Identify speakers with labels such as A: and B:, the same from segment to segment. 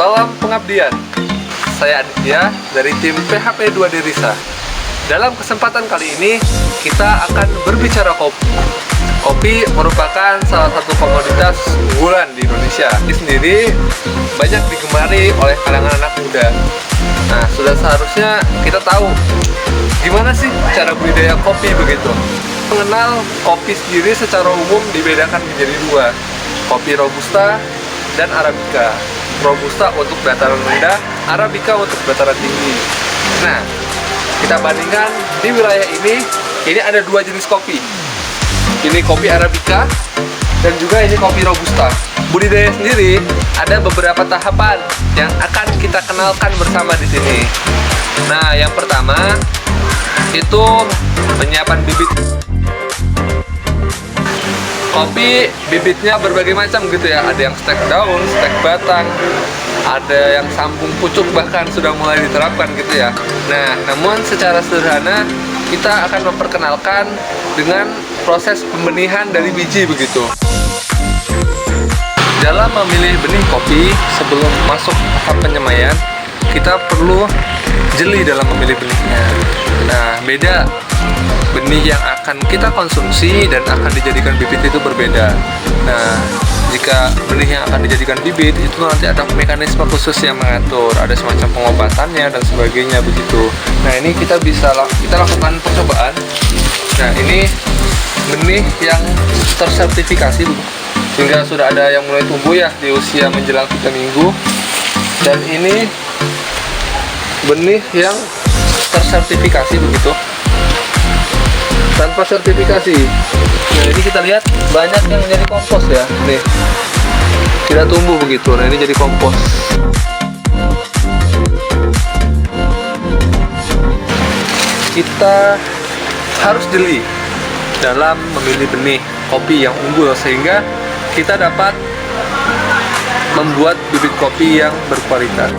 A: Salam pengabdian. Saya Aditya dari tim PHP 2D Risa. Dalam kesempatan kali ini kita akan berbicara kopi. Kopi merupakan salah satu komoditas unggulan di Indonesia. Ini sendiri banyak digemari oleh kalangan anak muda. Nah, sudah seharusnya kita tahu gimana sih cara budidaya kopi begitu. Mengenal kopi sendiri secara umum dibedakan menjadi dua, kopi Robusta dan Arabica. Robusta untuk dataran rendah, Arabica untuk dataran tinggi. Nah, kita bandingkan di wilayah ini ada dua jenis kopi. Ini kopi Arabica dan juga ini kopi Robusta. Budidaya sendiri ada beberapa tahapan yang akan kita kenalkan bersama di sini. Nah, yang pertama itu penyiapan bibit. Kopi bibitnya berbagai macam gitu ya, ada yang stek daun, stek batang, ada yang sambung pucuk bahkan sudah mulai diterapkan gitu ya. Nah, namun secara sederhana kita akan memperkenalkan dengan proses pembenihan dari biji begitu. Dalam memilih benih kopi sebelum masuk tahap penyemaian, kita perlu jeli dalam memilih benihnya. Nah, beda benih yang akan kita konsumsi dan akan dijadikan bibit itu berbeda. Nah, jika benih yang akan dijadikan bibit itu nanti ada mekanisme khusus yang mengatur, ada semacam pengobatannya dan sebagainya begitu. Nah, ini kita lakukan percobaan. Nah, ini benih yang tersertifikasi sehingga sudah ada yang mulai tumbuh ya di usia menjelang 3 minggu. Dan ini benih yang tersertifikasi begitu, tanpa sertifikasi. Nah, ini kita lihat banyak yang menjadi kompos ya. Nih, kita tumbuh begitu. Nah, ini jadi kompos. Kita harus jeli dalam memilih benih kopi yang unggul sehingga kita dapat membuat bibit kopi yang berkualitas.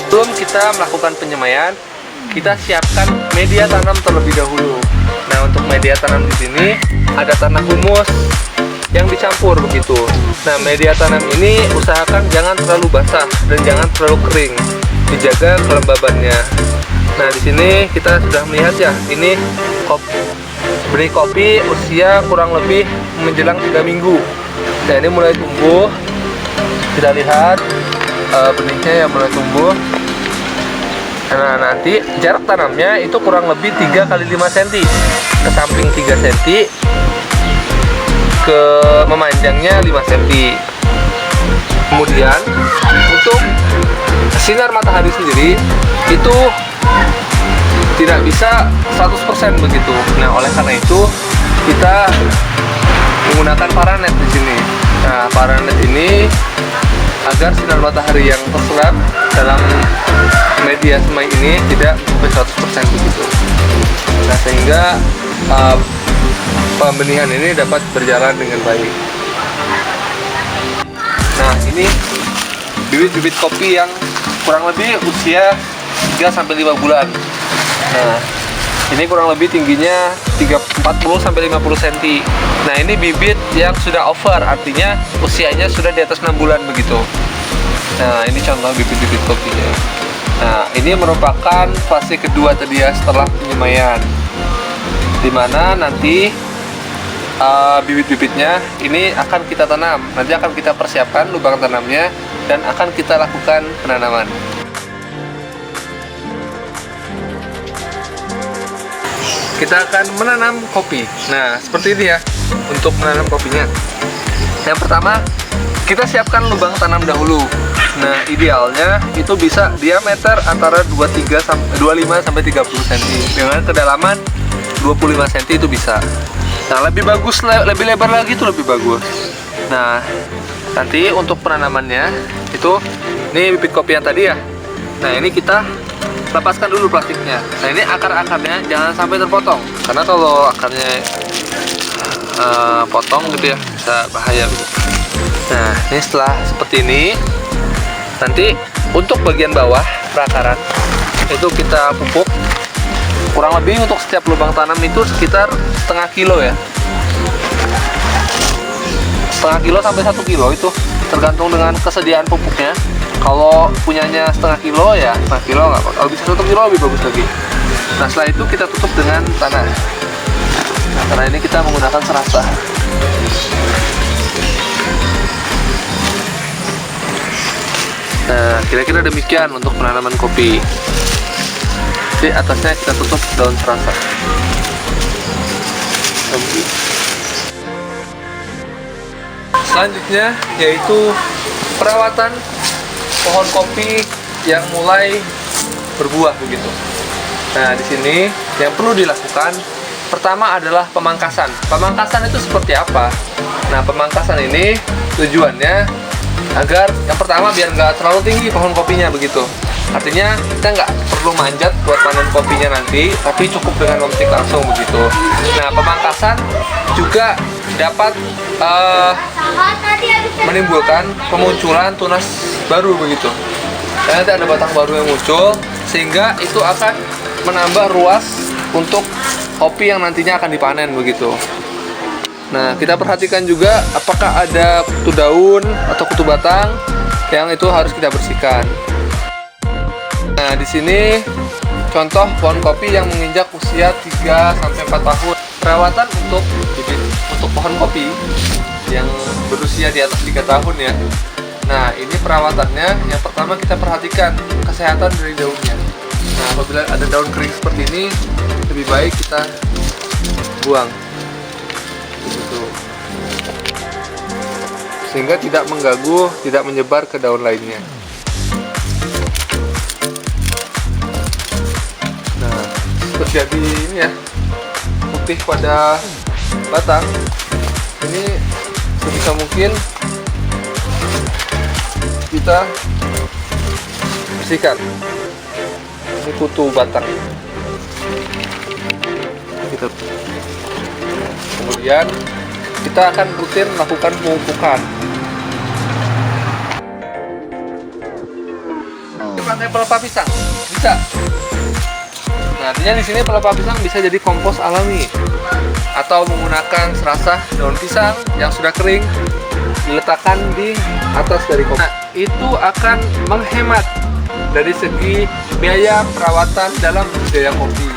A: Sebelum kita melakukan penyemaian, kita siapkan media tanam terlebih dahulu. Nah, untuk media tanam di sini ada tanah humus yang dicampur begitu. Nah, media tanam ini usahakan jangan terlalu basah dan jangan terlalu kering. Dijaga kelembabannya. Nah, di sini kita sudah melihat ya, ini benih kopi usia kurang lebih menjelang 3 minggu. Nah, ini mulai tumbuh. Kita lihat benihnya yang mulai tumbuh. Nah, nanti jarak tanamnya itu kurang lebih 3 x 5 cm, ke samping 3 cm, ke memanjangnya 5 cm. Kemudian untuk sinar matahari sendiri itu tidak bisa 100% begitu. Nah, oleh karena itu kita menggunakan paranet di sini. Nah, paranet ini agar sinar matahari yang terserap dalam media semai ini tidak sampai 100% begitu. Nah, sehingga pembenihan ini dapat berjalan dengan baik. Nah, ini bibit-bibit kopi yang kurang lebih usia 3-5 bulan. Nah, ini kurang lebih tingginya 40-50 cm. Nah, ini bibit yang sudah over, artinya usianya sudah di atas 6 bulan begitu. Nah, ini contoh bibit-bibit kopinya. Nah, ini merupakan fase kedua tadi ya setelah penyemaian, dimana nanti bibit-bibitnya ini akan kita tanam. Nanti akan kita persiapkan lubang tanamnya dan akan kita lakukan penanaman. Kita akan menanam kopi. Nah, seperti ini ya untuk menanam kopinya. Yang pertama, kita siapkan lubang tanam dahulu. Nah, idealnya itu bisa diameter antara 25 sampai 30 cm dengan kedalaman 25 cm itu bisa. Nah, lebih bagus, lebih lebar lagi itu lebih bagus. Nah, nanti untuk penanamannya itu, ini bibit kopi yang tadi ya. Nah, ini kita lepaskan dulu plastiknya. Nah, ini akar-akarnya jangan sampai terpotong, karena kalau akarnya potong gitu ya bisa bahaya gitu. Nah, ini setelah seperti ini, nanti untuk bagian bawah perakaran itu kita pupuk. Kurang lebih untuk setiap lubang tanam itu sekitar setengah kilo ya, setengah kilo sampai 1 kilo itu tergantung dengan kesediaan pupuknya. Kalau punyanya setengah kilo ya setengah kilo nggak apa-apa, kalau bisa 1 kilo lebih bagus lagi. Nah setelah itu kita tutup dengan tanah. Nah, karena ini kita menggunakan serasa. Nah kira-kira demikian untuk penanaman kopi. Di atasnya kita tutup daun serasa. Selanjutnya yaitu perawatan pohon kopi yang mulai berbuah begitu. Nah, di sini yang perlu dilakukan pertama adalah pemangkasan. Pemangkasan itu seperti apa? Nah, pemangkasan ini tujuannya agar yang pertama biar nggak terlalu tinggi pohon kopinya begitu. Artinya kita nggak perlu manjat buat panen kopinya nanti, tapi cukup dengan memetik langsung begitu. Nah, pemangkasan juga dapat menimbulkan kemunculan tunas baru begitu. Dan nanti ada batang baru yang muncul, sehingga itu akan menambah ruas untuk kopi yang nantinya akan dipanen begitu. Nah, kita perhatikan juga apakah ada kutu daun atau kutu batang yang itu harus kita bersihkan. Nah, di sini contoh pohon kopi yang menginjak usia 3-4 tahun. Perawatan untuk pohon kopi yang berusia di atas 3 tahun ya. Nah, ini perawatannya yang pertama kita perhatikan kesehatan dari daunnya. Nah, apabila ada daun kering seperti ini, lebih baik kita buang. Begitu. Sehingga tidak mengganggu, tidak menyebar ke daun lainnya. Nah, terjadi ini ya, putih pada batang. Ini sebisa mungkin kita bersihkan. Ini kutu batang. Kemudian kita akan rutin melakukan pemupukan. Pakai pelepah pisang bisa. Nah, artinya di sini pelepah pisang bisa jadi kompos alami, atau menggunakan serasa daun pisang yang sudah kering diletakkan di atas dari kopi. Nah, itu akan menghemat dari segi biaya perawatan dalam budidaya kopi.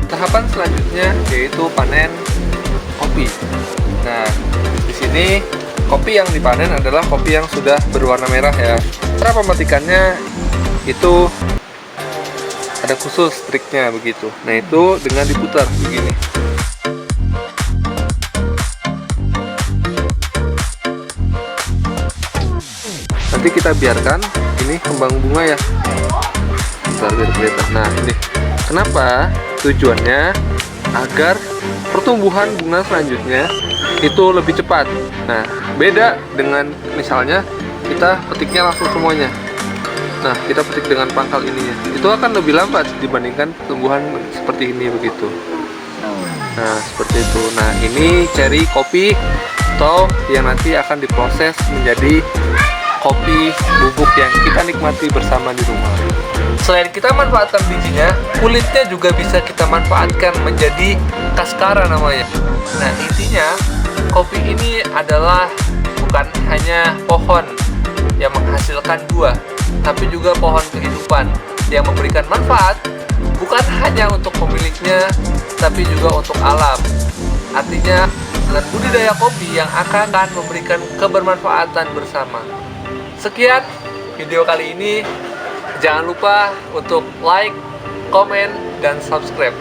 A: Tahapan selanjutnya yaitu panen kopi. Nah, di sini kopi yang dipanen adalah kopi yang sudah berwarna merah ya. Cara pemetikannya itu ada khusus triknya begitu. Nah, itu dengan diputar begini. Nanti kita biarkan ini kembang bunga ya. Bentar biar kelihatan. Nah, ini kenapa? Tujuannya agar pertumbuhan bunga selanjutnya itu lebih cepat. Nah, beda dengan misalnya kita petiknya langsung semuanya. Nah, kita petik dengan pangkal ininya, itu akan lebih lambat dibandingkan pertumbuhan seperti ini begitu. Nah, seperti itu. Nah, ini ceri kopi atau yang nanti akan diproses menjadi kopi bubuk yang kita nikmati bersama di rumah. Selain kita manfaatkan bijinya, kulitnya juga bisa kita manfaatkan menjadi kaskara namanya. Nah, intinya kopi ini adalah bukan hanya pohon yang menghasilkan buah, tapi juga pohon kehidupan yang memberikan manfaat bukan hanya untuk pemiliknya, tapi juga untuk alam. Artinya, dengan budidaya kopi yang akan memberikan kebermanfaatan bersama. Sekian video kali ini. Jangan lupa untuk like, komen, dan subscribe.